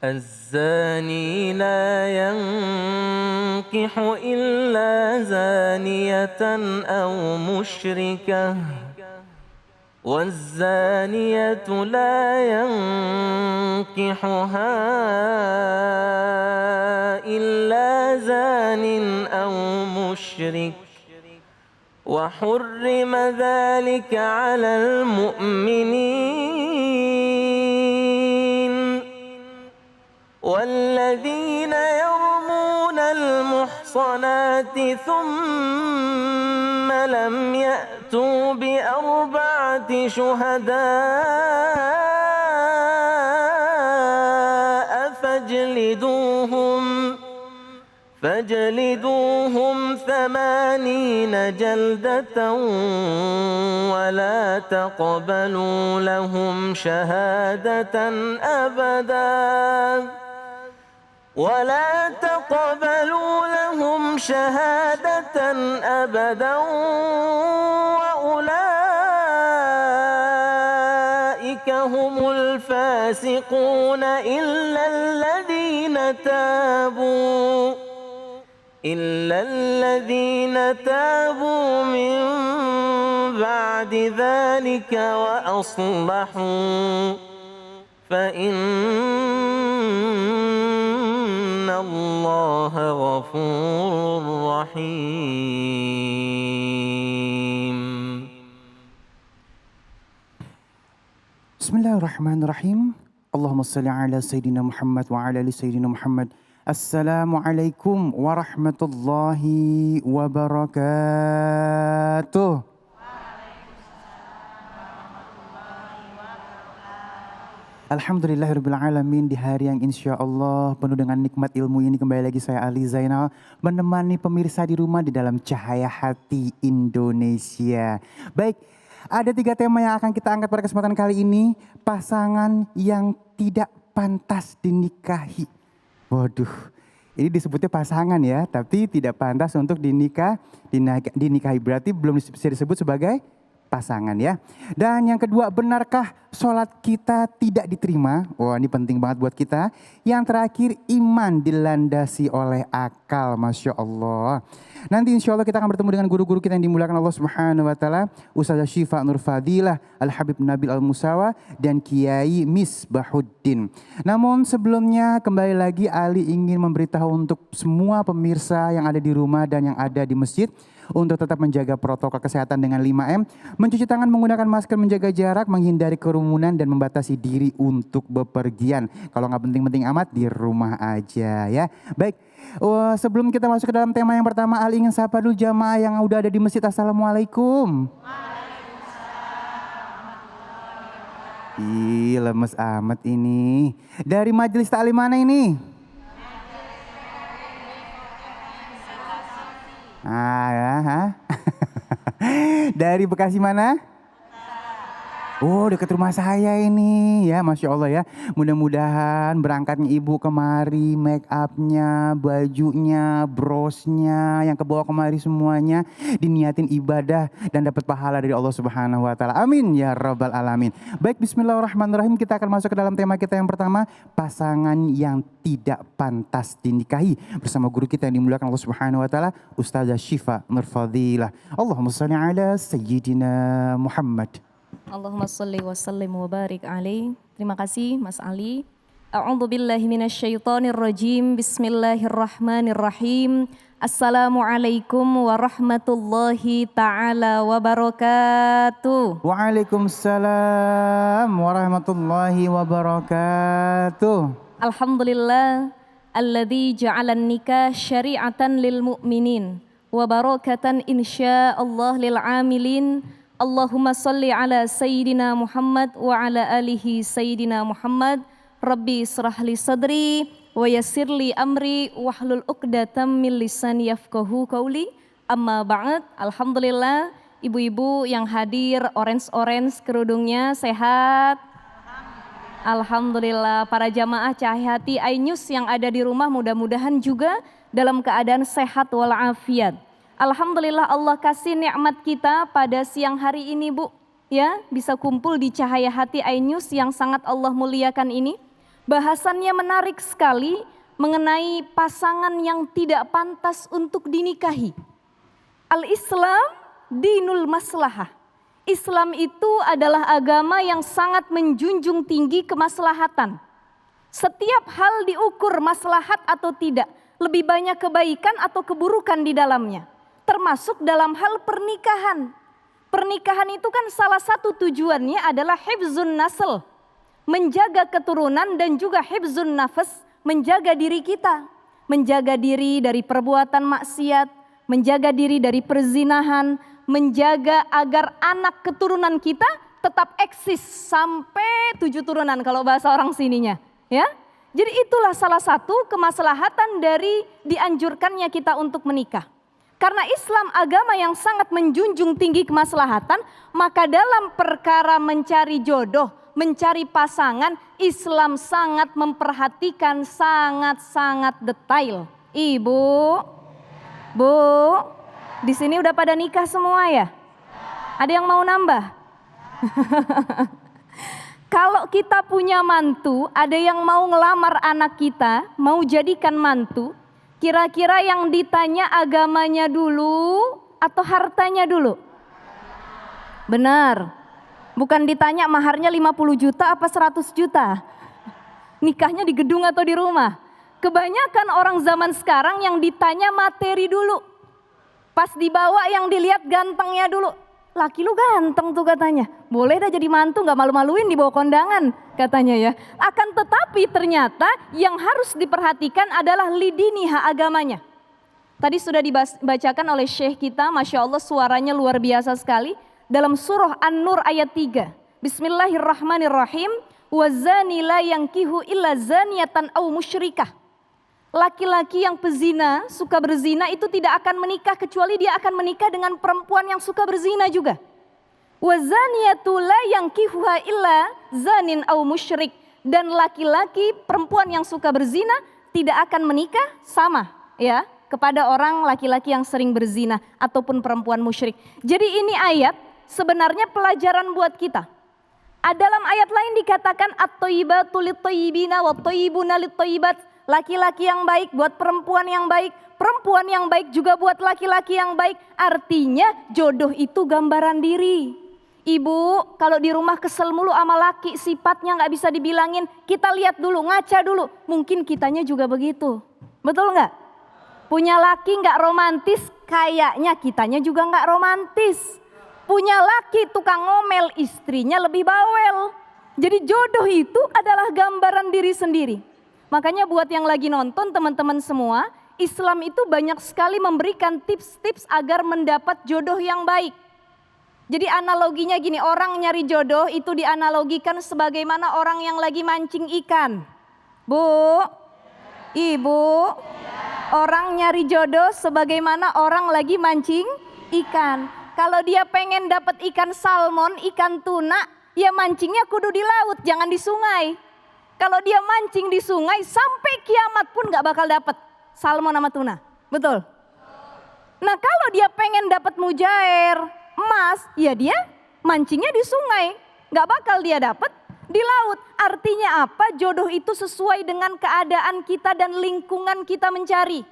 الزاني لا ينكح إلا زانية أو مشركة والزانية لا ينكحها إلا زان أو مشرك وحرم ذلك على المؤمنين والذين يرمون المحصنات ثم لم يأتوا بأربعة شهداء فاجلدوهم 80 جلدة ولا تقبلوا لهم شهادة أبدا وأولئك هم الفاسقون إلا الذين تابوا من بعد ذلك وأصلحوا فإن الله غفور رحيم. Bismillahirrahmanirrahim. Allahumma salli ala Sayyidina Muhammad wa ala ali Sayyidina Muhammad. Assalamualaikum warahmatullahi wabarakatuh. Alhamdulillahirabbil alamin, di hari yang insya Allah penuh dengan nikmat ilmu ini kembali lagi saya Ali Zainal menemani pemirsa di rumah di dalam Cahaya Hati Indonesia. Baik, ada 3 tema yang akan kita angkat pada kesempatan kali ini. Pasangan yang tidak pantas dinikahi. Waduh, ini disebutnya pasangan ya, tapi tidak pantas untuk dinikahi. Berarti belum bisa disebut sebagai pasangan ya. Dan yang kedua, benarkah sholat kita tidak diterima? Wah, ini penting banget buat kita. Yang terakhir, iman dilandasi oleh akal. Masya Allah. Nanti insya Allah kita akan bertemu dengan guru-guru kita yang dimuliakan Allah Subhanahu wa Ta'ala, Ustazah Syifa Nur Fadilah, Al-Habib Nabil Al-Musawa, dan Kiai Misbahuddin. Namun sebelumnya kembali lagi Ali ingin memberitahu untuk semua pemirsa yang ada di rumah dan yang ada di masjid untuk tetap menjaga protokol kesehatan dengan 5M, mencuci tangan, menggunakan masker, menjaga jarak, menghindari kerumunan, dan membatasi diri untuk bepergian. Kalau nggak penting-penting amat, di rumah aja ya. Baik, sebelum kita masuk ke dalam tema yang pertama, Ali ingin sapa dulu jamaah yang udah ada di masjid. Assalamualaikum. Ih, lemes amat ini. Dari majelis taklim mana ini? Dari Bekasi mana? Oh, dekat rumah saya ini ya, Masya Allah ya. Mudah-mudahan berangkatnya ibu kemari, make upnya, bajunya, brosnya, yang kebawa kemari semuanya diniatin ibadah dan dapat pahala dari Allah Subhanahu wa Ta'ala. Amin ya Rabbal Alamin. Baik, bismillahirrahmanirrahim, kita akan masuk ke dalam tema kita yang pertama, pasangan yang tidak pantas dinikahi, bersama guru kita yang dimuliakan Allah Subhanahu wa Ta'ala, Ustazah Syifa Nur Fadilah. Allahumma shalli ala Sayyidina Muhammad. Allahumma salli wa sallim wa barik alaih. Terima kasih Mas Ali. A'udzu billahi minasyaitonir rajim. Bismillahirrahmanirrahim. Assalamualaikum warahmatullahi taala wabarakatuh. Waalaikumsalam warahmatullahi wabarakatuh. Alhamdulillah alladzi ja'alan nikah syari'atan lil mu'minin wa barakatan insyaallah lil amilin. Allahumma salli ala Sayyidina Muhammad wa ala alihi Sayyidina Muhammad. Rabbi israhli sadri wa yassirli amri wahlul uqdatam min lisani yafqahu qauli. Amma ba'd. Alhamdulillah, ibu-ibu yang hadir orange kerudungnya sehat. Alhamdulillah, para jamaah Cahaya Hati iNews yang ada di rumah mudah-mudahan juga dalam keadaan sehat walafiat. Alhamdulillah, Allah kasih nikmat kita pada siang hari ini Bu, ya bisa kumpul di Cahaya Hati iNews yang sangat Allah muliakan ini. Bahasannya menarik sekali mengenai pasangan yang tidak pantas untuk dinikahi. Al-Islam dinul maslahah. Islam itu adalah agama yang sangat menjunjung tinggi kemaslahatan. Setiap hal diukur maslahat atau tidak, lebih banyak kebaikan atau keburukan di dalamnya. Termasuk dalam hal pernikahan. Pernikahan itu kan salah satu tujuannya adalah hifzun nasl, menjaga keturunan dan juga hifzun nafas, menjaga diri kita. Menjaga diri dari perbuatan maksiat, menjaga diri dari perzinahan, menjaga agar anak keturunan kita tetap eksis sampai 7 turunan kalau bahasa orang sininya. Ya, jadi itulah salah satu kemaslahatan dari dianjurkannya kita untuk menikah. Karena Islam agama yang sangat menjunjung tinggi kemaslahatan, maka dalam perkara mencari jodoh, mencari pasangan, Islam sangat memperhatikan sangat-sangat detail. Ibu, Bu, di sini udah pada nikah semua ya? Ada yang mau nambah? Kalau kita punya mantu, ada yang mau ngelamar anak kita, mau jadikan mantu, kira-kira yang ditanya agamanya dulu atau hartanya dulu? Benar, bukan ditanya maharnya 50 juta apa 100 juta. Nikahnya di gedung atau di rumah. Kebanyakan orang zaman sekarang yang ditanya materi dulu. Pas dibawa yang dilihat gantengnya dulu. Laki lu ganteng tuh katanya, boleh dah jadi mantu gak malu-maluin dibawa kondangan katanya ya. Akan tetapi ternyata yang harus diperhatikan adalah lidiniha agamanya. Tadi sudah dibacakan oleh Syekh kita, Masya Allah suaranya luar biasa sekali. Dalam surah An-Nur ayat 3. Bismillahirrahmanirrahim. Wazani la yankihu illa zaniyatan aw musyrikah. Laki-laki yang pezina, suka berzina itu tidak akan menikah kecuali dia akan menikah dengan perempuan yang suka berzina juga. Wazaniyatu la yankihuha illa zanin aw musyrik. Dan laki-laki perempuan yang suka berzina tidak akan menikah sama ya kepada orang laki-laki yang sering berzina ataupun perempuan musyrik. Jadi ini ayat sebenarnya pelajaran buat kita. Dalam ayat lain dikatakan at-thayyibatu lit-thayyibina wat-thayyibuna lit-thayyibat. Laki-laki yang baik buat perempuan yang baik, perempuan yang baik juga buat laki-laki yang baik. Artinya jodoh itu gambaran diri. Ibu kalau di rumah kesel mulu sama laki, sifatnya gak bisa dibilangin, kita lihat dulu, ngaca dulu. Mungkin kitanya juga begitu, betul gak? Punya laki gak romantis, kayaknya kitanya juga gak romantis. Punya laki tukang ngomel, istrinya lebih bawel. Jadi jodoh itu adalah gambaran diri sendiri. Makanya buat yang lagi nonton teman-teman semua, Islam itu banyak sekali memberikan tips-tips agar mendapat jodoh yang baik. Jadi analoginya gini, orang nyari jodoh itu dianalogikan sebagaimana orang yang lagi mancing ikan. Bu, Ibu, orang nyari jodoh sebagaimana orang lagi mancing ikan. Kalau dia pengen dapat ikan salmon, ikan tuna, ya mancingnya kudu di laut, jangan di sungai. Kalau dia mancing di sungai sampai kiamat pun gak bakal dapat salmon sama tuna. Betul? Nah kalau dia pengen dapat mujair, emas, ya dia mancingnya di sungai. Gak bakal dia dapat di laut. Artinya apa? Jodoh itu sesuai dengan keadaan kita dan lingkungan kita mencari.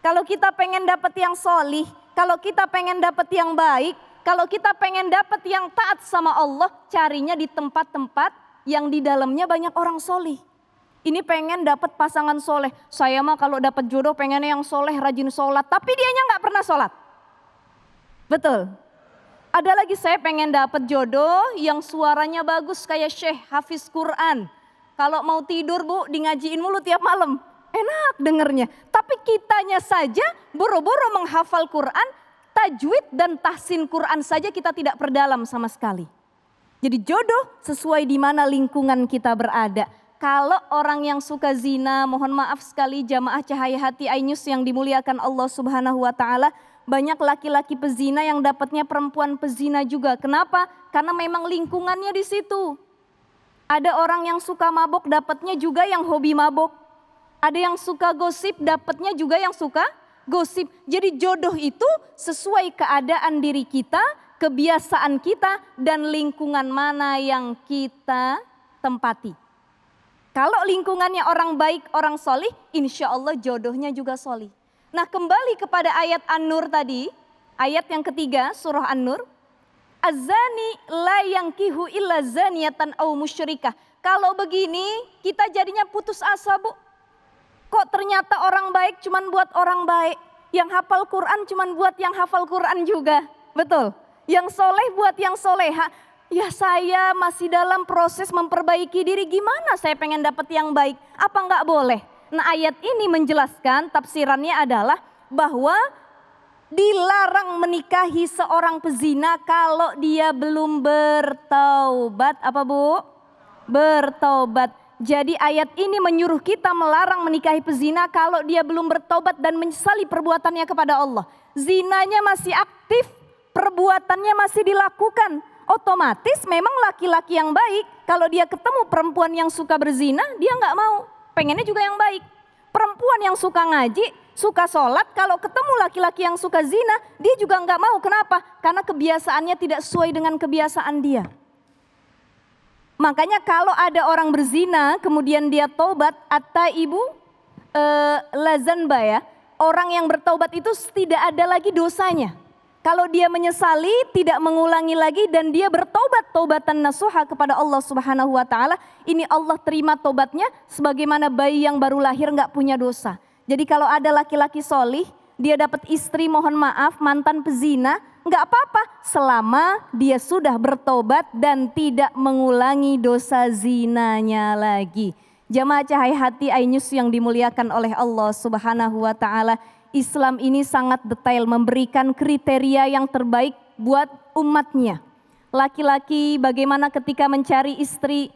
Kalau kita pengen dapat yang solih, kalau kita pengen dapat yang baik, kalau kita pengen dapat yang taat sama Allah, carinya di tempat-tempat yang di dalamnya banyak orang solih. Ini pengen dapat pasangan soleh. Saya mah kalau dapat jodoh pengennya yang soleh, rajin sholat. Tapi dianya nggak pernah sholat. Betul. Ada lagi saya pengen dapat jodoh yang suaranya bagus kayak Syekh Hafiz Quran. Kalau mau tidur bu, di ngajiin mulu tiap malam. Enak dengernya. Tapi kitanya saja boro-boro menghafal Quran, tajwid dan tahsin Quran saja kita tidak perdalam sama sekali. Jadi jodoh sesuai di mana lingkungan kita berada. Kalau orang yang suka zina, mohon maaf sekali jamaah Cahaya Hati iNews yang dimuliakan Allah Subhanahu wa taala, banyak laki-laki pezina yang dapatnya perempuan pezina juga. Kenapa? Karena memang lingkungannya di situ. Ada orang yang suka mabok, dapatnya juga yang hobi mabok. Ada yang suka gosip, dapatnya juga yang suka gosip. Jadi jodoh itu sesuai keadaan diri kita, kebiasaan kita, dan lingkungan mana yang kita tempati. Kalau lingkungannya orang baik, orang solih, insya Allah jodohnya juga solih. Nah kembali kepada ayat An-Nur tadi, ayat yang ketiga surah An-Nur. Az-zani la yankihu illa zaniyatan aw musyrikah. Kalau begini kita jadinya putus asa bu. Kok ternyata orang baik cuman buat orang baik. Yang hafal Quran cuman buat yang hafal Quran juga. Betul. Yang soleh buat yang soleha. Ya saya masih dalam proses memperbaiki diri, gimana saya pengen dapat yang baik, apa enggak boleh? Nah ayat ini menjelaskan, tafsirannya adalah bahwa dilarang menikahi seorang pezina kalau dia belum bertaubat. Apa bu? Bertaubat. Jadi ayat ini menyuruh kita melarang menikahi pezina kalau dia belum bertaubat dan menyesali perbuatannya kepada Allah. Zinanya masih aktif, perbuatannya masih dilakukan. Otomatis memang laki-laki yang baik kalau dia ketemu perempuan yang suka berzina dia nggak mau, pengennya juga yang baik. Perempuan yang suka ngaji, suka sholat, kalau ketemu laki-laki yang suka zina dia juga nggak mau. Kenapa? Karena kebiasaannya tidak sesuai dengan kebiasaan dia. Makanya kalau ada orang berzina kemudian dia taubat, at-taibu lazanba ya, orang yang bertaubat itu tidak ada lagi dosanya. Kalau dia menyesali, tidak mengulangi lagi dan dia bertobat taubatan nasuha kepada Allah Subhanahu wa taala, ini Allah terima tobatnya sebagaimana bayi yang baru lahir nggak punya dosa. Jadi kalau ada laki-laki solih, dia dapat istri mohon maaf mantan pezina, nggak apa-apa selama dia sudah bertobat dan tidak mengulangi dosa zinanya lagi. Jamaah Cahaya Hati Ainus yang dimuliakan oleh Allah Subhanahu wa taala, Islam ini sangat detail memberikan kriteria yang terbaik buat umatnya. Laki-laki bagaimana ketika mencari istri,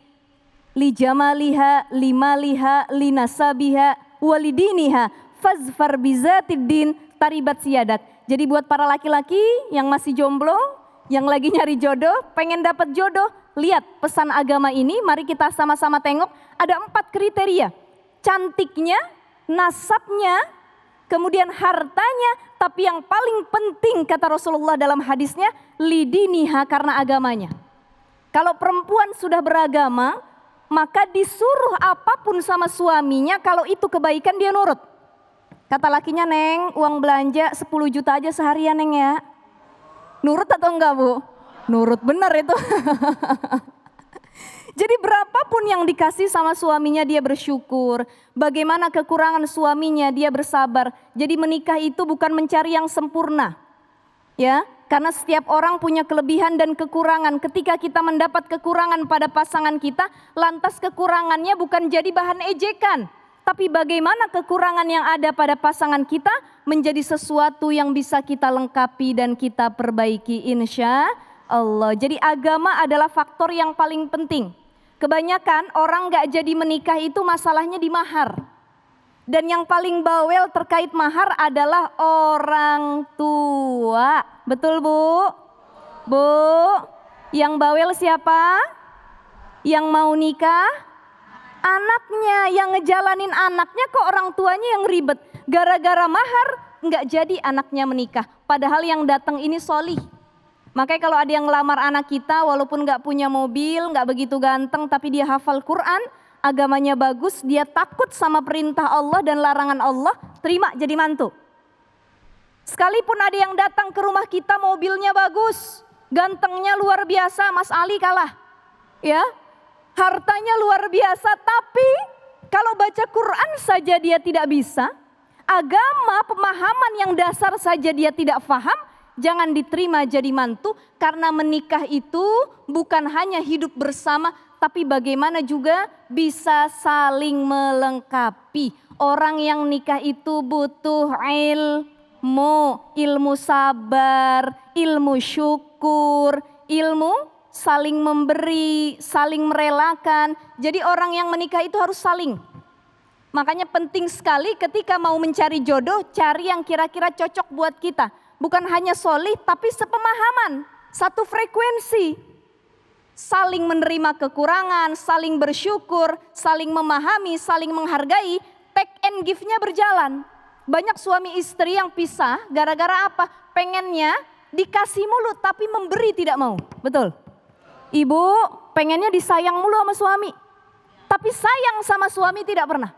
li jamaliha, limaliha, linasabiha, walidiniha, fazfar bizatiddin, taribat siyadak. Jadi buat para laki-laki yang masih jomblo, yang lagi nyari jodoh, pengen dapat jodoh, lihat pesan agama ini, mari kita sama-sama tengok. Ada 4 kriteria, cantiknya, nasabnya, kemudian hartanya, tapi yang paling penting kata Rasulullah dalam hadisnya, lidiniha, karena agamanya. Kalau perempuan sudah beragama, maka disuruh apapun sama suaminya, kalau itu kebaikan dia nurut. Kata lakinya, Neng uang belanja 10 juta aja seharian Neng ya. Nurut atau enggak bu? Nurut benar itu. Jadi berapapun yang dikasih sama suaminya dia bersyukur. Bagaimana kekurangan suaminya dia bersabar. Jadi menikah itu bukan mencari yang sempurna. Ya, karena setiap orang punya kelebihan dan kekurangan. Ketika kita mendapat kekurangan pada pasangan kita, lantas kekurangannya bukan jadi bahan ejekan. Tapi bagaimana kekurangan yang ada pada pasangan kita menjadi sesuatu yang bisa kita lengkapi dan kita perbaiki insya Allah. Jadi agama adalah faktor yang paling penting. Kebanyakan orang gak jadi menikah itu masalahnya di mahar. Dan yang paling bawel terkait mahar adalah orang tua. Betul bu? Bu, yang bawel siapa? Yang mau nikah? Anaknya, yang ngejalanin anaknya kok orang tuanya yang ribet. Gara-gara mahar gak jadi anaknya menikah. Padahal yang datang ini solih. Makanya kalau ada yang ngelamar anak kita walaupun gak punya mobil, gak begitu ganteng tapi dia hafal Quran, agamanya bagus, dia takut sama perintah Allah dan larangan Allah, terima jadi mantu. Sekalipun ada yang datang ke rumah kita mobilnya bagus, gantengnya luar biasa, Mas Ali kalah. Ya, hartanya luar biasa, tapi kalau baca Quran saja dia tidak bisa, agama, pemahaman yang dasar saja dia tidak paham, jangan diterima jadi mantu. Karena menikah itu bukan hanya hidup bersama, tapi bagaimana juga bisa saling melengkapi. Orang yang nikah itu butuh ilmu sabar, ilmu syukur, ilmu saling memberi, saling merelakan. Jadi orang yang menikah itu harus saling. Makanya penting sekali ketika mau mencari jodoh, cari yang kira-kira cocok buat kita. Bukan hanya solih tapi sepemahaman, satu frekuensi. Saling menerima kekurangan, saling bersyukur, saling memahami, saling menghargai, take and give-nya berjalan. Banyak suami istri yang pisah gara-gara apa? Pengennya dikasih mulu tapi memberi tidak mau. Betul? Ibu pengennya disayang mulu sama suami. tapi sayang sama suami tidak pernah.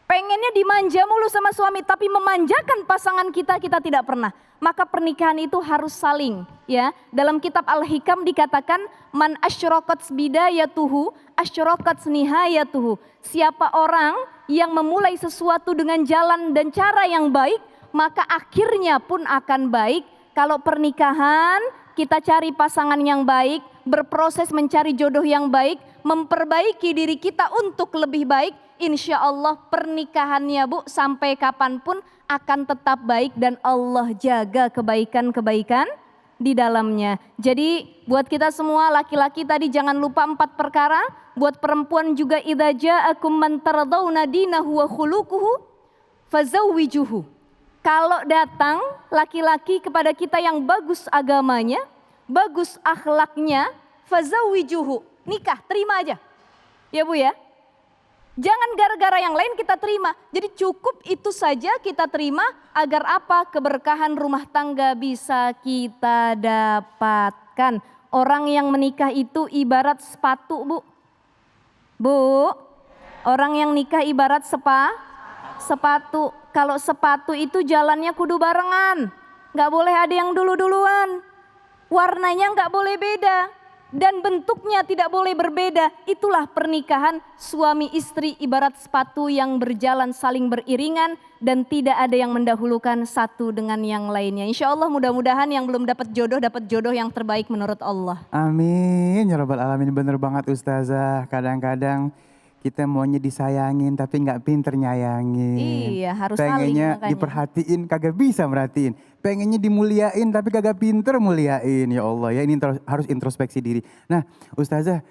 Pengennya dimanja mulu sama suami, tapi memanjakan pasangan kita tidak pernah. Maka pernikahan itu harus saling, ya. Dalam kitab Al-Hikam dikatakan, man asyraqat bidayatuhu, asyraqat nihayatuhu. Siapa orang yang memulai sesuatu dengan jalan dan cara yang baik, maka akhirnya pun akan baik. Kalau pernikahan, kita cari pasangan yang baik, berproses mencari jodoh yang baik, memperbaiki diri kita untuk lebih baik, insya Allah pernikahannya Bu sampai kapanpun akan tetap baik dan Allah jaga kebaikan-kebaikan di dalamnya. Jadi buat kita semua laki-laki tadi jangan lupa 4 perkara, buat perempuan juga idza ja'akum man tardawna dinahu wa khuluquhu fazawwijuhu. Kalau datang laki-laki kepada kita yang bagus agamanya, bagus akhlaknya, fazawwijuhu, nikah, terima aja. Ya Bu ya. Jangan gara-gara yang lain kita terima. Jadi cukup itu saja kita terima agar apa? Keberkahan rumah tangga bisa kita dapatkan. Orang yang menikah itu ibarat sepatu Bu. Bu, orang yang nikah ibarat sepatu. Kalau sepatu itu jalannya kudu barengan. Gak boleh ada yang dulu-duluan. Warnanya gak boleh beda. Dan bentuknya tidak boleh berbeda. Itulah pernikahan suami istri ibarat sepatu yang berjalan saling beriringan dan tidak ada yang mendahulukan satu dengan yang lainnya. Insya Allah mudah-mudahan yang belum dapat jodoh yang terbaik menurut Allah. Amin ya rabbal alamin. Bener banget Ustazah. Kadang-kadang kita maunya disayangin tapi nggak pinter nyayangin. Iya, harus pengennya saling, diperhatiin kagak bisa merhatiin. Pengennya dimuliain tapi kagak pinter muliain. Ya Allah ya, ini harus introspeksi diri. Nah Ustazah,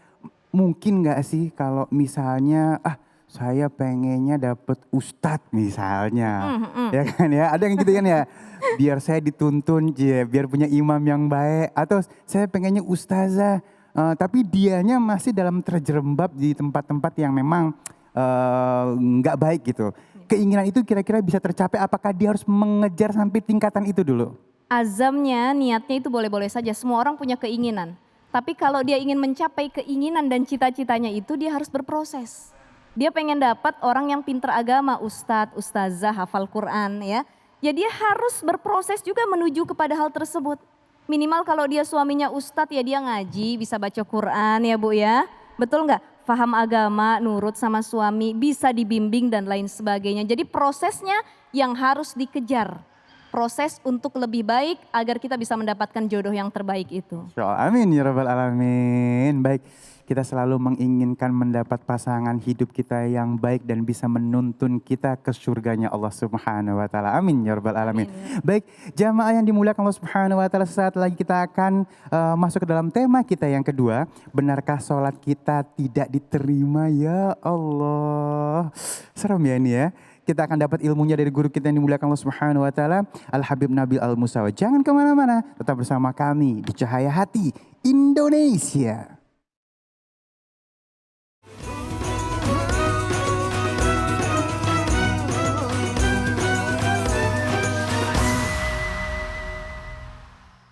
mungkin nggak sih kalau misalnya saya pengennya dapet ustadz misalnya. Ya kan ya, ada yang gitu kan ya. Biar saya dituntun, biar punya imam yang baik. Atau saya pengennya ustazah. Tapi dianya masih dalam terjerembab di tempat-tempat yang memang nggak baik gitu. Keinginan itu kira-kira bisa tercapai apakah dia harus mengejar sampai tingkatan itu dulu? Azamnya, niatnya itu boleh-boleh saja. Semua orang punya keinginan. Tapi kalau dia ingin mencapai keinginan dan cita-citanya itu dia harus berproses. Dia pengen dapat orang yang pinter agama, ustadz, ustazah, hafal Quran ya. Ya dia harus berproses juga menuju kepada hal tersebut. Minimal kalau dia suaminya ustadz ya dia ngaji, bisa baca Quran ya Bu ya. Betul nggak? Faham agama, nurut sama suami, bisa dibimbing dan lain sebagainya. Jadi prosesnya yang harus dikejar. Proses untuk lebih baik agar kita bisa mendapatkan jodoh yang terbaik itu. Amin ya rabbal alamin. Baik, kita selalu menginginkan mendapat pasangan hidup kita yang baik dan bisa menuntun kita ke surganya Allah Subhanahu wa taala. Amin ya rabbal alamin. Baik, jamaah yang dimuliakan Allah Subhanahu wa taala, sesaat lagi kita akan masuk ke dalam tema kita yang kedua. Benarkah sholat kita tidak diterima? Ya Allah. Serem ya ini ya. Kita akan dapat ilmunya dari guru kita yang dimuliakan Allah Subhanahu wa taala, Al Habib Nabil Al Musawa. Jangan kemana-mana, tetap bersama kami di Cahaya Hati Indonesia.